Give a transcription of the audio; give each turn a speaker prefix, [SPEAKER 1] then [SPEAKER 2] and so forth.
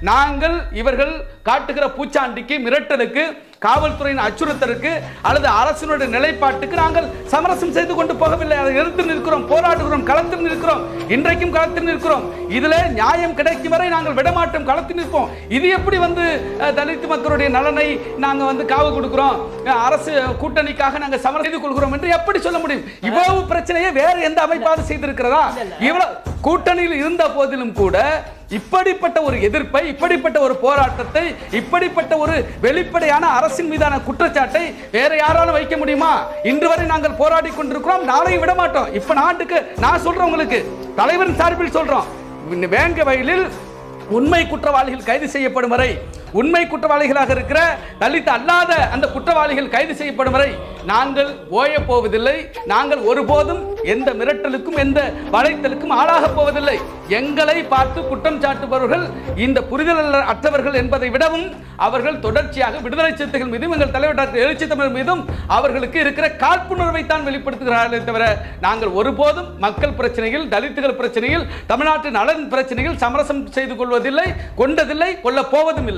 [SPEAKER 1] நாங்கள் இவர்கள் காட்டுகிற பூச்சாண்டிக்கு, மிரட்டலுக்கு, காவல்துறையின் அச்சுறுத்தலுக்கு அல்லது அரசினுடைய நிலைப்பாட்டுக்கு நாங்கள் சமரசம் செய்து கொண்டு போகவில்லை. அதை எதிர்த்து நிற்கிறோம், போராடுகிறோம், களத்தில் நிற்கிறோம். இன்றைக்கும் களத்தில் நிற்கிறோம். இதில் நியாயம் கிடைக்கும் வரை நாங்கள் விடமாட்டோம், களத்தில் நிற்போம். இது எப்படி தலித் மக்களுடைய நலனை நாங்கள் காவு கொடுக்கிறோம், அரசு கூட்டணிக்காக நாங்கள் சமரசம் செய்து கொள்கிறோம் என்று எப்படி சொல்ல முடியும்? இவ்வளவு பிரச்சனையை வேறு எந்த அமைப்பாவது செய்திருக்கிறதா? இவ்வளவு கூட்டணியில் இருந்த போதிலும் கூட இப்படிப்பட்ட ஒரு எதிர்ப்பை, இப்படிப்பட்ட ஒரு போராட்டத்தை, இப்படிப்பட்ட ஒரு வெளிப்படையான அரசின் மீதான குற்றச்சாட்டை வேற யாராலும் வைக்க முடியுமா? இன்று வரை நாங்கள் போராடி கொண்டிருக்கிறோம், நாளை விட மாட்டோம். இப்ப நாட்டுக்கு நான் சொல்றேன், உங்களுக்கு தலைவரின் சார்பில் சொல்றோம், வேங்க வயலில் உண்மை குற்றவாளிகள் கைது செய்யப்படும் வரை, உண்மை குற்றவாளிகளாக இருக்கிற தலித் அல்லாத அந்த குற்றவாளிகள் கைது செய்யப்படும் வரை நாங்கள் ஓய போவதில்லை. நாங்கள் ஒருபோதும் எந்த மிரட்டலுக்கும் எந்த வளைத்தலுக்கும் ஆளாக போவதில்லை. எங்களை பார்த்து குற்றம் சாட்டுபவர்கள் இந்த புரிதல் அற்றவர்கள் என்பதை விடவும் அவர்கள் தொடர்ச்சியாக விடுதலை சிறுத்தைகள் மீதும் எங்கள் தலைவர் டாக்டர் எழுச்சி தமிழர் மீதும் அவர்களுக்கு இருக்கிற காழ்ப்புணர்வை தான் வெளிப்படுத்துகிறார்களே தவிர நாங்கள் ஒருபோதும் மக்கள் பிரச்சனையில், தலித்துகள் பிரச்சனையில், தமிழ்நாட்டின் நலன் பிரச்சனையில் சமரசம் செய்து கொள்வதில்லை, கொண்டதில்லை, கொள்ள போவதும் இல்லை.